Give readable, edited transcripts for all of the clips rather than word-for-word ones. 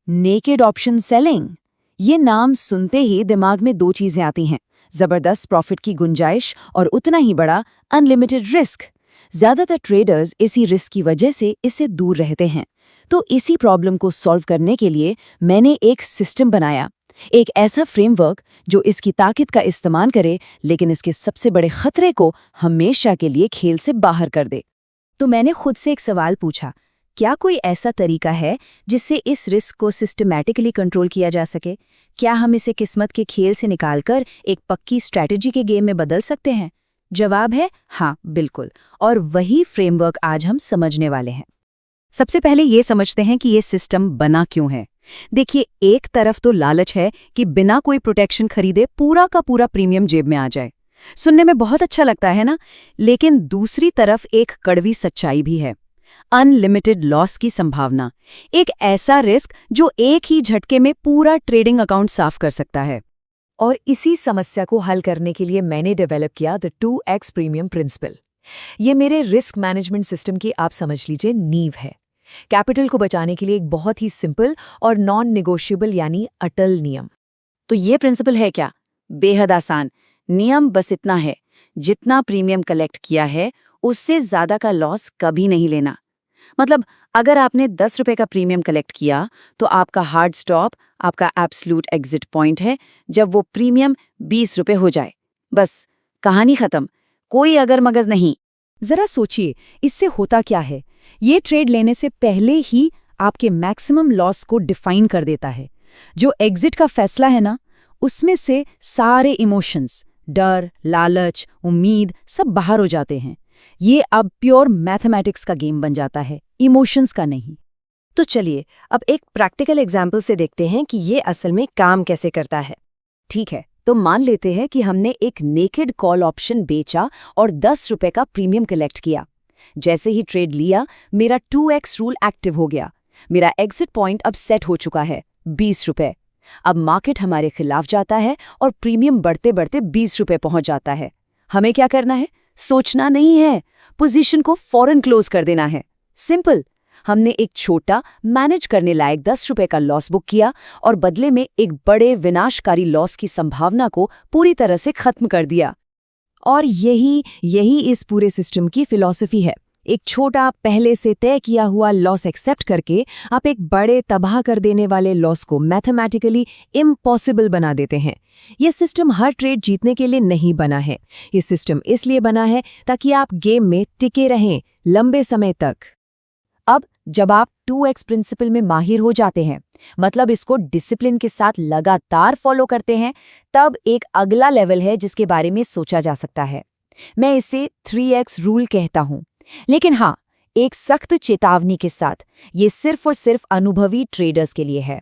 Naked option selling. ये नाम सुनते ही दिमाग में दो चीजें आती हैं, जबरदस्त प्रॉफिट की गुंजाइश और उतना ही बड़ा अनलिमिटेड रिस्क। ज्यादातर ट्रेडर्स इसी रिस्क की वजह से इससे दूर रहते हैं। तो इसी प्रॉब्लम को सॉल्व करने के लिए मैंने एक सिस्टम बनाया, एक ऐसा फ्रेमवर्क जो इसकी ताकत का इस्तेमाल करे लेकिन इसके सबसे बड़े खतरे को हमेशा के लिए खेल से बाहर कर दे। तो मैंने खुद से एक सवाल पूछा, क्या कोई ऐसा तरीका है जिससे इस रिस्क को सिस्टमैटिकली कंट्रोल किया जा सके? क्या हम इसे किस्मत के खेल से निकालकर एक पक्की स्ट्रैटेजी के गेम में बदल सकते हैं? जवाब है हाँ, बिल्कुल। और वही फ्रेमवर्क आज हम समझने वाले हैं। सबसे पहले ये समझते हैं कि ये सिस्टम बना क्यों है। देखिए, एक तरफ तो लालच है कि बिना कोई प्रोटेक्शन खरीदे पूरा का पूरा प्रीमियम जेब में आ जाए। सुनने में बहुत अच्छा लगता है ना, लेकिन दूसरी तरफ एक कड़वी सच्चाई भी है, अनलिमिटेड लॉस की संभावना। एक ऐसा रिस्क जो एक ही झटके में पूरा ट्रेडिंग अकाउंट साफ कर सकता है। और इसी समस्या को हल करने के लिए मैंने डेवलप किया द 2x प्रीमियम प्रिंसिपल। ये मेरे रिस्क मैनेजमेंट सिस्टम की, आप समझ लीजिए, नींव है। कैपिटल को बचाने के लिए एक बहुत ही सिंपल और नॉन नेगोशिएबल यानी अटल नियम। तो ये प्रिंसिपल है क्या? बेहद आसान। नियम बस इतना है, जितना प्रीमियम कलेक्ट किया है उससे ज्यादा का लॉस कभी नहीं लेना। मतलब अगर आपने 10 रुपए का प्रीमियम कलेक्ट किया तो आपका हार्ड स्टॉप, आपका एब्सोल्यूट एग्जिट पॉइंट है जब वो प्रीमियम 20 रुपए हो जाए। बस, कहानी खत्म, कोई अगर मगज नहीं। जरा सोचिए, इससे होता क्या है? ये ट्रेड लेने से पहले ही आपके मैक्सिमम लॉस को डिफाइन कर देता है। जो एग्जिट का फैसला है ना, उसमें से सारे इमोशंस, डर, लालच, उम्मीद सब बाहर हो जाते हैं। ये अब प्योर मैथमेटिक्स का गेम बन जाता है, इमोशंस का नहीं। तो चलिए अब एक प्रैक्टिकल एग्जाम्पल से देखते हैं कि ये असल में काम कैसे करता है। ठीक है, तो मान लेते हैं कि हमने एक नेकेड कॉल ऑप्शन बेचा और 10 रुपए का प्रीमियम कलेक्ट किया। जैसे ही ट्रेड लिया, मेरा 2x रूल एक्टिव हो गया। मेरा एग्जिट पॉइंट अब सेट हो चुका है, 20 रुपए। अब मार्केट हमारे खिलाफ जाता है और प्रीमियम बढ़ते बढ़ते 20 रुपए पहुंच जाता है। हमें क्या करना है? सोचना नहीं है, पोजीशन को फौरन क्लोज कर देना है। सिंपल। हमने एक छोटा, मैनेज करने लायक 10 रुपए का लॉस बुक किया और बदले में एक बड़े विनाशकारी लॉस की संभावना को पूरी तरह से खत्म कर दिया। और यही इस पूरे सिस्टम की फिलॉसफी है। एक छोटा, पहले से तय किया हुआ लॉस एक्सेप्ट करके आप एक बड़े, तबाह कर देने वाले लॉस को मैथमेटिकली इम्पॉसिबल बना देते हैं। ये सिस्टम हर ट्रेड जीतने के लिए नहीं बना है। ये सिस्टम इसलिए बना है ताकि आप गेम में टिके रहें लंबे समय तक। अब जब आप 2x प्रिंसिपल में माहिर हो जाते हैं, मतलब इसको डिसिप्लिन के साथ लगातार फॉलो करते हैं, तब एक अगला लेवल है जिसके बारे में सोचा जा सकता है। मैं इसे 3x रूल कहता हूं। लेकिन हाँ, एक सख्त चेतावनी के साथ, ये सिर्फ और सिर्फ अनुभवी ट्रेडर्स के लिए है।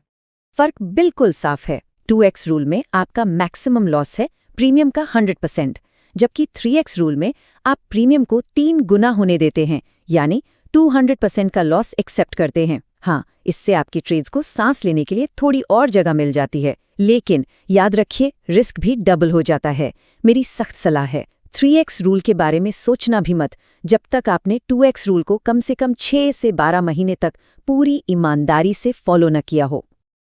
फर्क बिल्कुल साफ है। 2x रूल में आपका मैक्सिमम लॉस है प्रीमियम का 100%, जबकि 3x रूल में आप प्रीमियम को 3 गुना होने देते हैं, यानी 200% का लॉस एक्सेप्ट करते हैं। हाँ, इससे आपकी ट्रेड्स को सांस लेने के लिए थोड़ी और जगह मिल जाती है, लेकिन याद रखिए, रिस्क भी डबल हो जाता है। मेरी सख्त सलाह है, 3x रूल के बारे में सोचना भी मत जब तक आपने 2x रूल को कम से कम 6 से 12 महीने तक पूरी ईमानदारी से फॉलो न किया हो।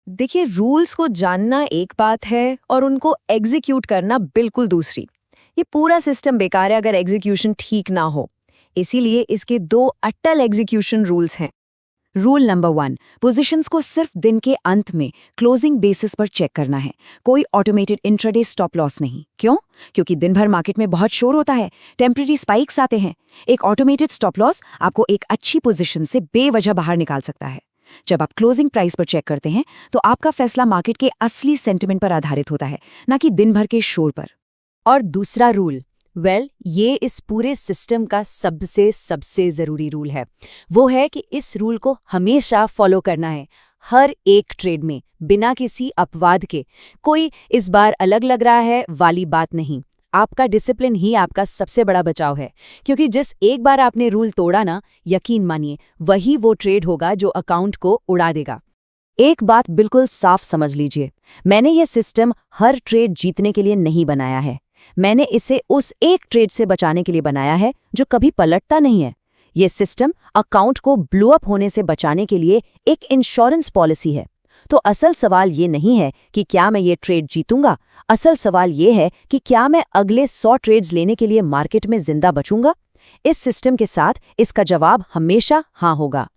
देखिए, रूल्स को जानना एक बात है और उनको एग्जीक्यूट करना बिल्कुल दूसरी। ये पूरा सिस्टम बेकार है अगर एग्जीक्यूशन ठीक ना हो। इसीलिए इसके 2 अटल एग्जीक्यूशन रूल्स हैं। रूल नंबर 1, पोजीशंस को सिर्फ दिन के अंत में क्लोजिंग बेसिस पर चेक करना है। कोई ऑटोमेटेड इंट्राडे स्टॉप लॉस नहीं। क्यों? क्योंकि दिन भर मार्केट में बहुत शोर होता है, टेम्परेरी स्पाइक्स आते हैं। एक ऑटोमेटेड स्टॉप लॉस आपको एक अच्छी पोजीशन से बेवजह बाहर निकाल सकता है। जब आप क्लोजिंग प्राइस पर चेक करते हैं तो आपका फैसला मार्केट के असली सेंटिमेंट पर आधारित होता है, न कि दिन भर के शोर पर। और दूसरा रूल, ये इस पूरे सिस्टम का सबसे ज़रूरी रूल है। वो है कि इस रूल को हमेशा फॉलो करना है, हर एक ट्रेड में, बिना किसी अपवाद के। कोई इस बार अलग लग रहा है वाली बात नहीं। आपका डिसिप्लिन ही आपका सबसे बड़ा बचाव है, क्योंकि जिस एक बार आपने रूल तोड़ा ना, यकीन मानिए, वही वो ट्रेड होगा जो अकाउंट को उड़ा देगा। एक बात बिल्कुल साफ समझ लीजिए, मैंने ये सिस्टम हर ट्रेड जीतने के लिए नहीं बनाया है। मैंने इसे उस एक ट्रेड से बचाने के लिए बनाया है जो कभी पलटता नहीं है। ये सिस्टम अकाउंट को ब्लो अप होने से बचाने के लिए एक इंश्योरेंस पॉलिसी है। तो असल सवाल ये नहीं है कि क्या मैं ये ट्रेड जीतूंगा, असल सवाल ये है कि क्या मैं अगले 100 ट्रेड्स लेने के लिए मार्केट में जिंदा बचूंगा। इस सिस्टम के साथ इसका जवाब हमेशा हाँ होगा।